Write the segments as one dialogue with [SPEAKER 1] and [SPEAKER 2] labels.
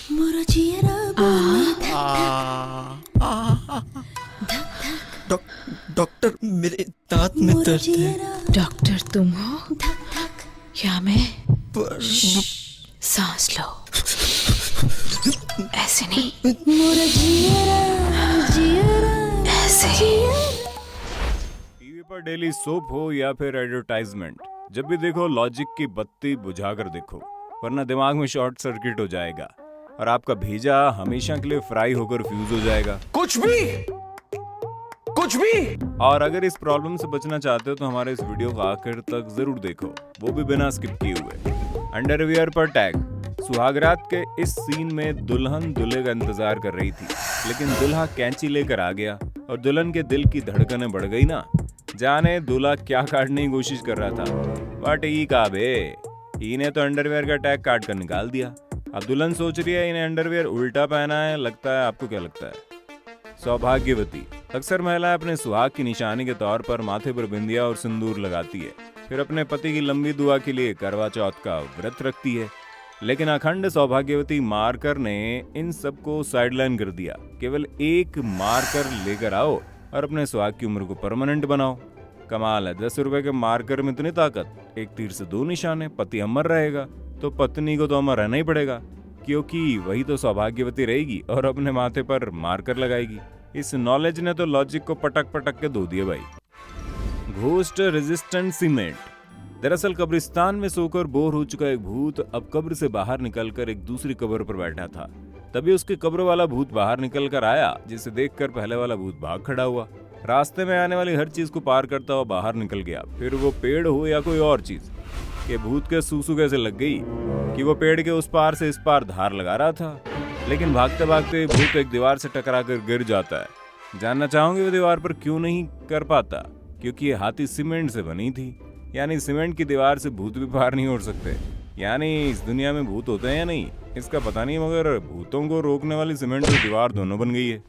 [SPEAKER 1] मोरा जियरा बोले धक धक
[SPEAKER 2] डॉक्टर मेरे दांत में
[SPEAKER 1] मोरा
[SPEAKER 2] दर्द है।
[SPEAKER 1] जियरा
[SPEAKER 3] डॉक्टर तुम हो
[SPEAKER 1] धक धक
[SPEAKER 3] या मैं?
[SPEAKER 2] पर
[SPEAKER 3] सांस लो, ऐसे नहीं,
[SPEAKER 1] मोरा जियरा जियरा
[SPEAKER 3] ऐसे।
[SPEAKER 4] टीवी पर डेली सोप हो या फिर एडवर्टाइजमेंट, जब भी देखो लॉजिक की बत्ती बुझाकर देखो, वरना दिमाग में शॉर्ट सर्किट हो जाएगा और आपका भेजा हमेशा के लिए फ्राई होकर फ्यूज हो जाएगा।
[SPEAKER 5] कुछ भी
[SPEAKER 4] और अगर इस प्रॉब्लम से बचना चाहते हो तो हमारे इस वीडियो को आखिर तक जरूर देखो, वो भी बिना स्किप किए हुए। अंडरवियर पर टैग। सुहागरात के इस सीन में दुल्हन दूल्हे का इंतजार कर रही थी, लेकिन दूल्हा कैंची लेकर आ गया और दुल्हन के दिल की धड़कनें बढ़ गई ना। जाने दूल्हा क्या काटने की कोशिश कर रहा था, बट ई का बे, इन्हें तो अंडरवियर का टैग काट कर निकाल दिया। अब दुल्हन सोच रही है इन्हें अंडरवियर उल्टा पहना है, लगता है। आपको क्या लगता है? सौभाग्यवती। अक्सर महिलाएं अपने सुहाग की निशानी के तौर पर माथे पर बिंदिया और सिंदूर लगाती है, फिर अपने पति की लंबी दुआ के लिए करवा चौथ का व्रत रखती है। लेकिन अखंड सौभाग्यवती मार्कर ने इन सबको साइडलाइन कर दिया। केवल एक मार्कर लेकर आओ और अपने सुहाग की उम्र को परमानेंट बनाओ। कमाल है, 10 रुपए के मार्कर में इतनी ताकत। एक तीर से 2 निशाने। पति अमर रहेगा तो पत्नी को तो अमर रहना ही पड़ेगा, क्योंकि वही तो सौभाग्यवती रहेगी और अपने माथे पर मार्कर लगाएगी। इस नॉलेज ने तो लॉजिक को पटक पटक के धो दिया भाई। Ghost resistant cement. दरअसल कब्रिस्तान में सोकर बोर हो चुका एक भूत अब कब्र से बाहर निकलकर एक दूसरी कब्र पर बैठा था। तभी उसके कब्र वाला भूत बाहर निकल कर आया, जिसे देखकर पहले वाला भूत भाग खड़ा हुआ। रास्ते में आने वाली हर चीज को पार करता हुआ बाहर निकल गया, फिर वो पेड़ हो या कोई और चीज। ये भूत के सूसू कैसे लग गई कि वो पेड़ के उस पार से इस पार धार लगा रहा था, लेकिन भागते भागते भूत एक दीवार से टकराकर गिर जाता है। जानना चाहोगे वो दीवार पर क्यों नहीं कर पाता? क्योंकि ये हाथी सीमेंट से बनी थी, यानी सीमेंट की दीवार से भूत भी पार नहीं हो सकते। यानी इस दुनिया में भूत होते हैं या नहीं इसका पता नहीं, मगर भूतों को रोकने वाली सीमेंट और दीवार दोनों बन गई है।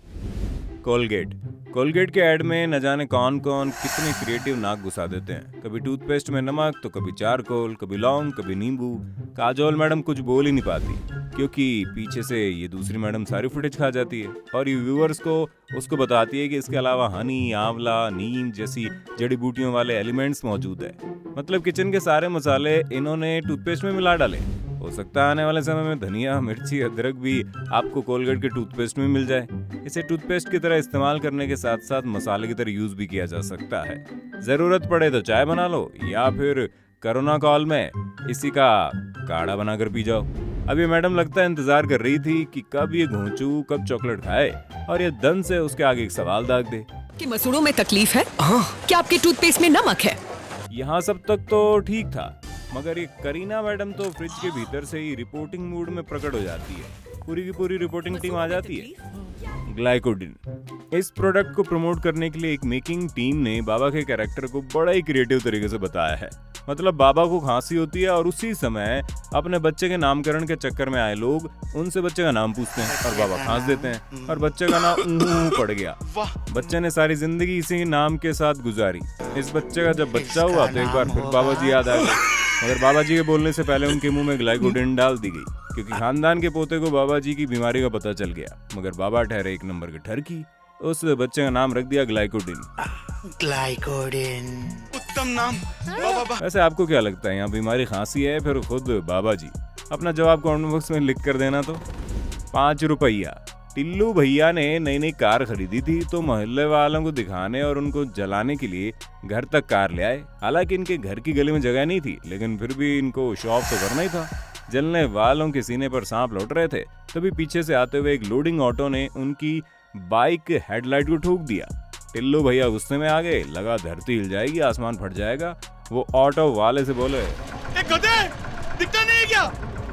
[SPEAKER 4] कोलगेट। कोलगेट के ऐड में न जाने कौन कौन कितने क्रिएटिव नाक घुसा देते हैं। कभी टूथपेस्ट में नमक तो कभी चारकोल, कभी लौंग, कभी नींबू। काजोल मैडम कुछ बोल ही नहीं पाती, क्योंकि पीछे से ये दूसरी मैडम सारी फुटेज खा जाती है और ये व्यूअर्स को उसको बताती है कि इसके अलावा हनी, आंवला, नीम जैसी जड़ी बूटियों वाले एलिमेंट्स मौजूद है। मतलब किचन के सारे मसाले इन्होंने टूथपेस्ट में मिला डाले। हो सकता है आने वाले समय में धनिया, मिर्ची, अदरक भी आपको कोलगेट के टूथपेस्ट में मिल जाए। इसे टूथपेस्ट की तरह इस्तेमाल करने के साथ साथ मसाले की तरह यूज भी किया जा सकता है। जरूरत पड़े तो चाय बना लो या फिर कोरोना कॉल में इसी का काढ़ा बनाकर पी जाओ। अब ये मैडम लगता है इंतजार कर रही थी कि कब ये घोंचू कब चॉकलेट खाए और ये दन से उसके आगे एक सवाल दाग दे
[SPEAKER 6] कि मसूड़ों में तकलीफ है? क्या आपके टूथपेस्ट में नमक है?
[SPEAKER 4] यहाँ सब तक तो ठीक था, मगर ये करीना मैडम तो फ्रिज के भीतर से ही रिपोर्टिंग मूड में प्रकट हो जाती है। पूरी की पूरी रिपोर्टिंग टीम आ जाती है। ग्लाइकोडिन। इस प्रोडक्ट को प्रमोट करने के लिए एक मेकिंग टीम ने बाबा के कैरेक्टर को बड़ा ही क्रिएटिव तरीके से बताया है। मतलब बाबा को खांसी होती है और उसी समय अपने बच्चे के नामकरण के चक्कर में आए लोग उनसे बच्चे का नाम पूछते हैं और बाबा खांस देते हैं और बच्चे का नाम पड़ गया। बच्चे ने सारी जिंदगी इसी नाम के साथ गुजारी। इस बच्चे का जब बच्चा हुआ तो एक बार फिर बाबा जी याद आ गए, मगर बाबा जी के बोलने से पहले उनके मुंह में ग्लाइकोडिन डाल दी गई, क्योंकि खानदान के पोते को बाबा जी की बीमारी का पता चल गया। मगर बाबा ठहरे एक नंबर के ठरकी। उस बच्चे का नाम रख दिया ग्लाइकोडिन।
[SPEAKER 2] ग्लाइकोडिन उत्तम नाम।
[SPEAKER 4] वैसे आपको क्या लगता है, यहाँ बीमारी खांसी है फिर खुद बाबा जी? अपना जवाब कमेंट बॉक्स में लिख कर देना। तो 5 रुपया। टिल्लू भैया ने नई नई कार खरीदी थी तो मोहल्ले वालों को दिखाने और उनको जलाने के लिए घर तक कार ले आए। हालांकि इनके घर की गली में जगह नहीं थी, लेकिन फिर भी इनको शो ऑफ तो करना ही था। जलने वालों के सीने पर सांप लौट रहे थे, तभी पीछे से आते हुए एक लोडिंग ऑटो ने उनकी बाइक हेडलाइट को ठोक दिया। टिल्लू भैया गुस्से में आ गए, लगा धरती हिल जाएगी, आसमान फट जाएगा। वो ऑटो वाले से बोले,
[SPEAKER 5] गधे दिखता नहीं है क्या?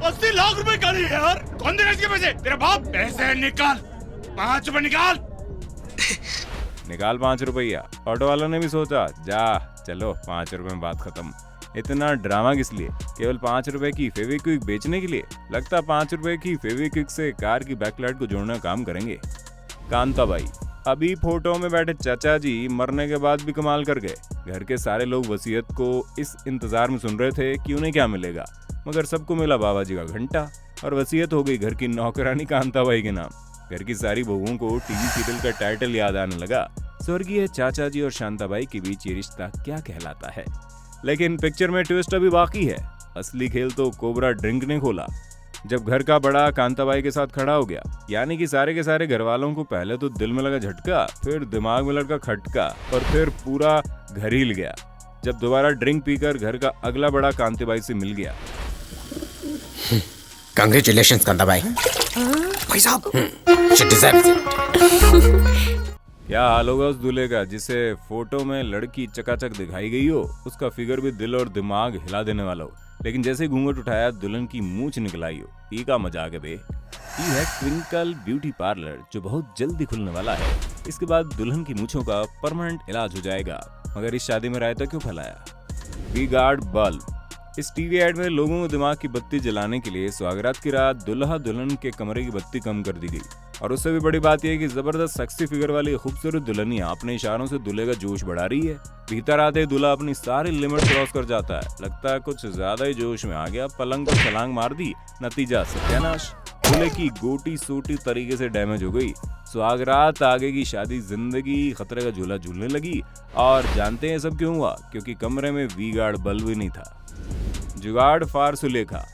[SPEAKER 5] 80 लाख रुपए गाड़ी है यार। कौन देगा इसके पैसे? तेरा बाप। पैसे निकाल, 5 रुपए निकाल।
[SPEAKER 4] निकाल 5 रुपया। ऑटो वालों ने भी सोचा, जा चलो 5 रुपए में बात खत्म। इतना ड्रामा किस लिए? केवल 5 रुपए की फेविक्विक बेचने के लिए? लगता 5 रुपए की फेविक्विक से कार की बैकलाइट को जोड़ना काम करेंगे। कांताबाई। अभी फोटो में बैठे चाचा जी मरने के बाद भी कमाल कर गए। घर के सारे लोग वसीयत को इस इंतजार में सुन रहे थे कि उन्हें क्या मिलेगा, मगर सबको मिला बाबा जी का घंटा। और वसीयत हो गई घर की नौकरानी कांताबाई के नाम। घर की सारी बहुओं को टीवी सीरियल का टाइटल याद आने लगा। स्वर्गीय चाचा जी और शांताबाई के बीच ये रिश्ता क्या कहलाता है। लेकिन पिक्चर में ट्विस्ट अभी बाकी है। असली खेल तो कोबरा ड्रिंक ने खोला। जब घर का बड़ा कांताबाई के साथ खड़ा हो गया, यानी कि सारे के सारे घर वालों को पहले तो दिल में लगा झटका, फिर दिमाग में लगा खटका और फिर पूरा घर हिल गया जब दोबारा ड्रिंक पीकर घर का अगला बड़ा कांताबाई से मिल गया।
[SPEAKER 7] Congratulations, कांताबाई। भाई साहब, she deserves it.
[SPEAKER 4] क्या हाल होगा उस दूल्हे का जिसे फोटो में लड़की चकाचक दिखाई गई हो, उसका फिगर भी दिल और दिमाग हिला देने वाला हो, लेकिन जैसे घूंघट उठाया दुल्हन की मूंछ निकल आई हो। ई का मजाक है बे। ये है ट्विंकल ब्यूटी पार्लर जो बहुत जल्दी खुलने वाला है। इसके बाद दुल्हन की मूंछों का परमानेंट इलाज हो जाएगा। मगर इस शादी में रायता क्यों फैलाया? वी गार्ड बल्ब। इस टीवी एड में लोगों को दिमाग की बत्ती जलाने के लिए सुहागरात की रात दुल्हा दुल्हन के कमरे की बत्ती कम कर दी गई। और उससे भी बड़ी बात यह है कि जबरदस्त सेक्सी फिगर वाली खूबसूरत दुल्हनिया अपने इशारों से दूल्हे का जोश बढ़ा रही है। भीतर आते दूल्हा अपनी सारी लिमिट क्रॉस कर जाता है। लगता है कुछ ज्यादा ही जोश में आ गया, पलंग पर छलांग मार दी, नतीजा सत्यानाश। दूल्हे की गोटी सोटी तरीके से डैमेज हो गई। सुहागरात आगे की शादी जिंदगी खतरे का झूला झूलने लगी। और जानते हैं सब क्यों हुआ? क्योंकि कमरे में वी गार्ड बल्ब ही नहीं था। जुगाड़ फार सुलेखा।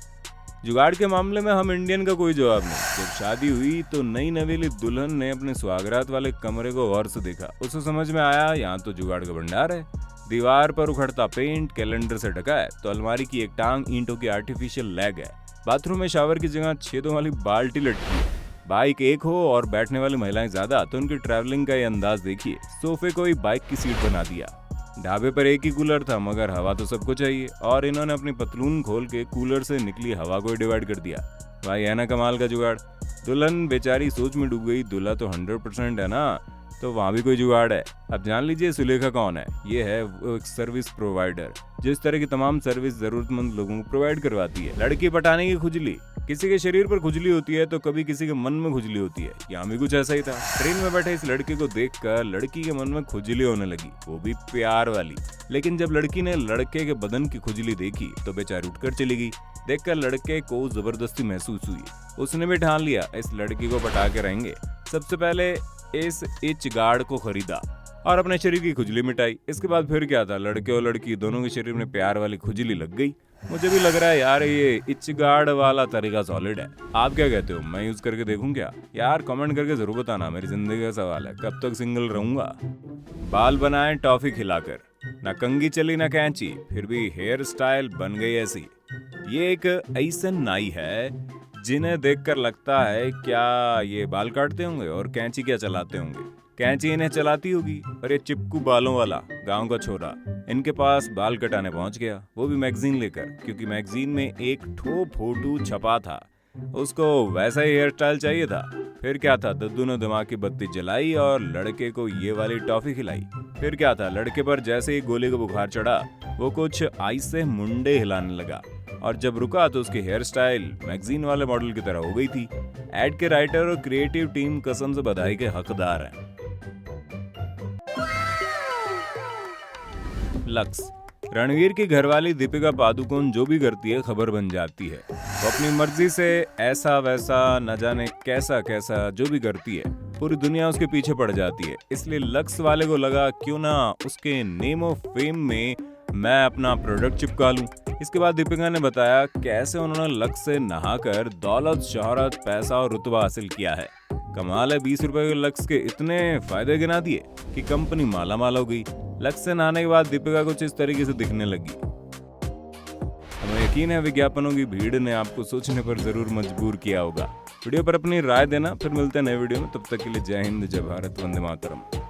[SPEAKER 4] जुगाड़ के मामले में हम इंडियन का कोई जवाब नहीं। जब शादी हुई तो नई नवेली दुल्हन ने अपने सुहागरात वाले कमरे को गौर से देखा। उसे समझ में आया यहाँ तो जुगाड़ का भंडार है। दीवार पर उखड़ता पेंट कैलेंडर से ढका है तो अलमारी की एक टांग ईंटों की आर्टिफिशियल लेग है। बाथरूम में शावर की जगह छेदों वाली बाल्टी लटकी है। बाइक एक हो और बैठने वाली महिलाएं ज्यादा तो उनकी ट्रैवलिंग का ये अंदाज देखिए। सोफे को ही बाइक की सीट बना दिया। ढाबे पर एक ही कूलर था मगर हवा तो सबको चाहिए और इन्होंने अपनी पतलून खोल के कूलर से निकली हवा को डिवाइड कर दिया। भाई है ना कमाल का जुगाड़। दुल्हन बेचारी सोच में डूब गई। दूल्हा तो 100% है ना, तो वहाँ भी कोई जुगाड़ है। अब जान लीजिए सुलेखा कौन है। ये है वो एक सर्विस प्रोवाइडर जो इस तरह की तमाम सर्विस जरूरतमंद लोगों को प्रोवाइड करवाती है। लड़की पटाने की खुजली। किसी के शरीर पर खुजली होती है तो कभी किसी के मन में खुजली होती है। यहाँ भी कुछ ऐसा ही था। ट्रेन में बैठे इस लड़के को देखकर लड़की के मन में खुजली होने लगी, वो भी प्यार वाली। लेकिन जब लड़की ने लड़के के बदन की खुजली देखी तो बेचारी उठकर चली गई। देखकर लड़के को जबरदस्ती महसूस हुई। उसने भी ठान लिया इस लड़की को पटा के रहेंगे। सबसे पहले इस इच गार्ड को खरीदा और अपने शरीर की खुजली मिटाई। इसके बाद फिर क्या था, लड़के और लड़की दोनों के शरीर में प्यार वाली खुजली लग गई। मुझे भी लग रहा है यार ये इच गार्ड वाला तरीका सॉलिड है। आप क्या कहते हो? मैं यूज करके देखूं क्या? यार कमेंट करके जरूर बताना। मेरी जिंदगी का सवाल है, कब तक सिंगल रहूंगा। बाल बनाए टॉफी खिलाकर, ना कंघी चली ना कैंची, फिर भी हेयर स्टाइल बन गई ऐसी। ये एक ऐसन नाई है जिन्हें देखकर लगता है क्या ये बाल काटते होंगे और कैंची क्या चलाते होंगे। कैंची इन्हें चलाती होगी और ये चिपकू बालों वाला गांव का छोरा इनके पास बाल कटाने पहुंच गया, वो भी मैगजीन लेकर, क्योंकि मैगजीन में एक ठो फोटो छपा था। उसको वैसा ही हेयर स्टाइल चाहिए था। फिर क्या था, दद्दू ने दिमाग की बत्ती जलाई और लड़के को ये वाली टॉफी खिलाई। फिर क्या था, लड़के पर जैसे ही गोली का बुखार चढ़ा वो कुछ आई से मुंडे हिलाने लगा और जब रुका तो उसकी हेयर स्टाइल मैगजीन वाले मॉडल की तरह हो गई थी। एड के राइटर और क्रिएटिव टीम कसम से बधाई के हकदार हैं। लक्स। रणवीर की घरवाली दीपिका पादुकोण जो भी करती है खबर बन जाती है। वो अपनी मर्जी से ऐसा वैसा न जाने कैसा कैसा जो भी करती है, पूरी दुनिया उसके पीछे पड़ जाती है। इसलिए लक्स वाले को लगा क्यों ना उसके नेम ऑफ फेम में मैं अपना प्रोडक्ट चिपका लूं। इसके बाद दीपिका ने बताया कैसे उन्होंने लक्स से नहाकर दौलत, शोहरत, पैसा और रुतबा हासिल किया है। कमाल है, 20 रुपए के लक्स के इतने फायदे गिना दिए कि कंपनी माला माल हो गई। लक्स से नहाने के बाद दीपिका कुछ इस तरीके से दिखने लगी। हमें यकीन है विज्ञापनों की भीड़ ने आपको सोचने पर जरूर मजबूर किया होगा। वीडियो पर अपनी राय देना, फिर मिलते हैं नए वीडियो में। तब तक के लिए जय हिंद, जय भारत, वंदे मातरम।